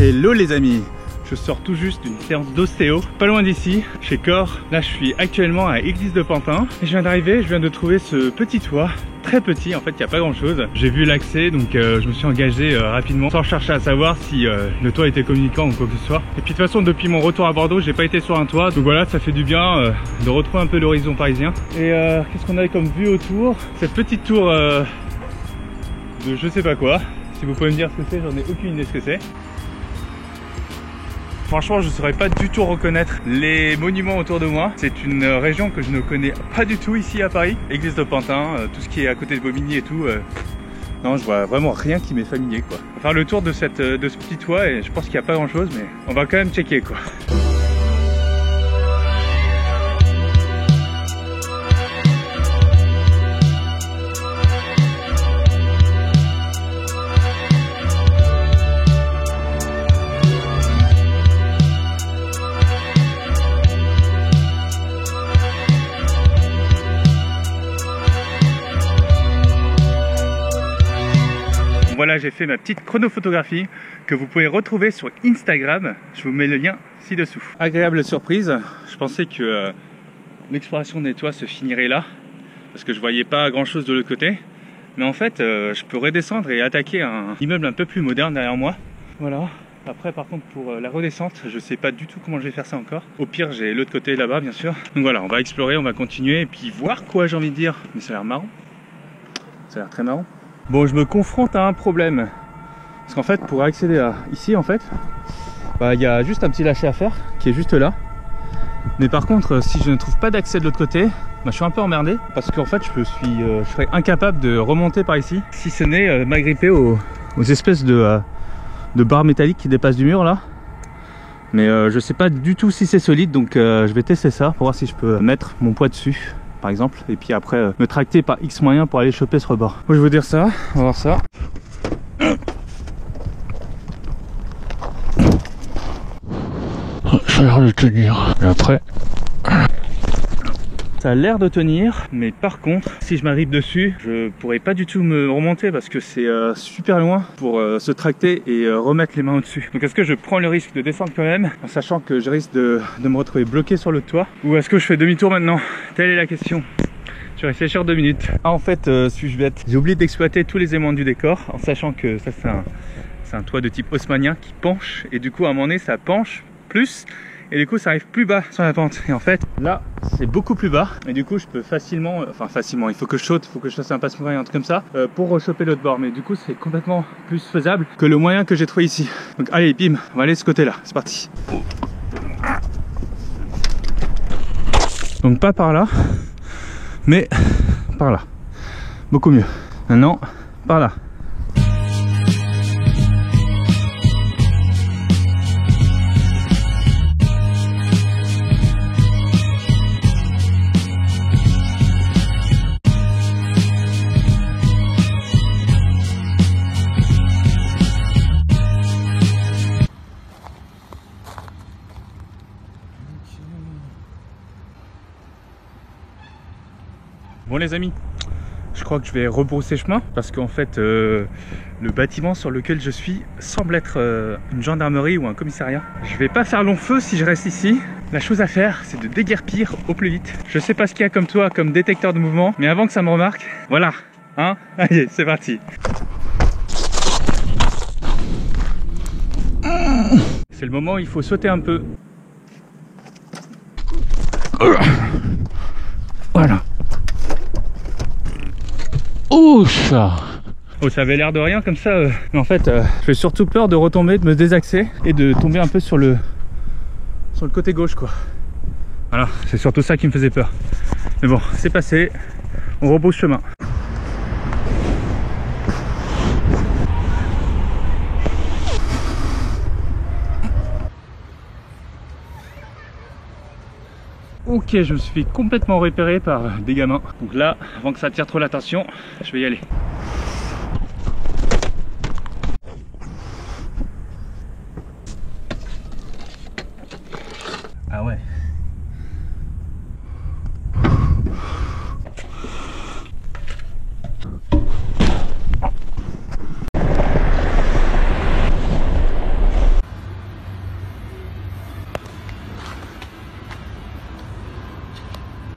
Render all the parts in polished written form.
Hello les amis, je sors tout juste d'une séance d'ostéo, pas loin d'ici, chez Corps. Là je suis actuellement à Église de Pantin et je viens d'arriver, je viens de trouver ce petit toit, très petit en fait, il n'y a pas grand chose. J'ai vu l'accès donc je me suis engagé rapidement sans chercher à savoir si le toit était communicant ou quoi que ce soit. Et puis de toute façon depuis mon retour à Bordeaux, j'ai pas été sur un toit, donc voilà, ça fait du bien de retrouver un peu l'horizon parisien. Et qu'est-ce qu'on a comme vue autour? Cette petite tour de je sais pas quoi. Si vous pouvez me dire ce que c'est, j'en ai aucune idée ce que c'est. Franchement, je ne saurais pas du tout reconnaître les monuments autour de moi. C'est une région que je ne connais pas du tout ici à Paris. Église de Pantin, tout ce qui est à côté de Bobigny et tout. Non, je vois vraiment rien qui m'est familier quoi. On va faire le tour de ce petit toit et je pense qu'il n'y a pas grand chose, mais on va quand même checker quoi. Voilà, j'ai fait ma petite chronophotographie que vous pouvez retrouver sur Instagram. Je vous mets le lien ci-dessous. Agréable surprise, je pensais que l'exploration des toits se finirait là, parce que je voyais pas grand chose de l'autre côté. Mais en fait, je peux redescendre et attaquer un immeuble un peu plus moderne derrière moi. Voilà. Après, par contre, pour la redescente, je sais pas du tout comment je vais faire ça encore. Au pire, j'ai l'autre côté là-bas, bien sûr. Donc voilà, on va explorer, on va continuer et puis voir quoi, j'ai envie de dire. Mais ça a l'air marrant. Ça a l'air très marrant. Bon, je me confronte à un problème. Parce qu'en fait, pour accéder à ici, en fait, il y a juste un petit lâcher à faire qui est juste là. Mais par contre, si je ne trouve pas d'accès de l'autre côté, je suis un peu emmerdé. Parce qu'en fait, je serais incapable de remonter par ici. Si ce n'est m'agripper aux espèces de barres métalliques qui dépassent du mur là. Mais je sais pas du tout si c'est solide. Donc je vais tester ça pour voir si je peux mettre mon poids dessus. Par exemple, et puis après me tracter par X moyens pour aller choper ce rebord. Moi je vais vous dire ça, on va voir ça. Ça a l'air de tenir. Et après, ça a l'air de tenir, mais par contre, si je m'arrive dessus, je pourrais pas du tout me remonter parce que c'est super loin pour se tracter et remettre les mains au-dessus. Donc est-ce que je prends le risque de descendre quand même, en sachant que je risque de me retrouver bloqué sur le toit, ou est-ce que je fais demi-tour maintenant? Telle est la question. Je vais réfléchir 2 minutes. Ah en fait, suis-je bête? J'ai oublié d'exploiter tous les éléments du décor, en sachant que ça c'est un toit de type haussmannien qui penche, et du coup à un moment donné ça penche plus. Et du coup ça arrive plus bas sur la pente. Et en fait là c'est beaucoup plus bas. Et du coup je peux facilement, il faut que je saute, il faut que je fasse un passe-muraille, un truc comme ça pour rechoper l'autre bord. Mais du coup c'est complètement plus faisable que le moyen que j'ai trouvé ici. Donc allez bim, on va aller de ce côté là, c'est parti. Donc pas par là, mais par là. Beaucoup mieux. Maintenant par là. Bon les amis, je crois que je vais rebrousser chemin parce qu'en fait le bâtiment sur lequel je suis semble être une gendarmerie ou un commissariat. Je vais pas faire long feu si je reste ici. La chose à faire c'est de déguerpir au plus vite. Je sais pas ce qu'il y a comme toi comme détecteur de mouvement, mais avant que ça me remarque, voilà, hein, allez c'est parti. C'est le moment où il faut sauter un peu. Voilà. Oh ça! Oh ça avait l'air de rien comme ça, mais en fait j'ai surtout peur de retomber, de me désaxer et de tomber un peu sur le côté gauche quoi. Voilà, c'est surtout ça qui me faisait peur. Mais bon, c'est passé, on rebrousse chemin. Ok, je me suis fait complètement repérer par des gamins. Donc là, avant que ça attire trop l'attention, je vais y aller. Ah ouais.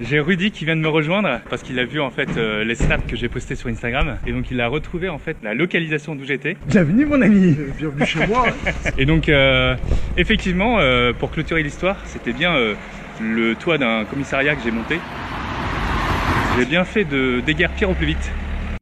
J'ai Rudy qui vient de me rejoindre parce qu'il a vu en fait les snaps que j'ai postés sur Instagram et donc il a retrouvé en fait la localisation d'où j'étais. Bienvenue mon ami. Bienvenue chez moi. Et donc effectivement pour clôturer l'histoire, c'était bien le toit d'un commissariat que j'ai monté. J'ai bien fait de déguerpir au plus vite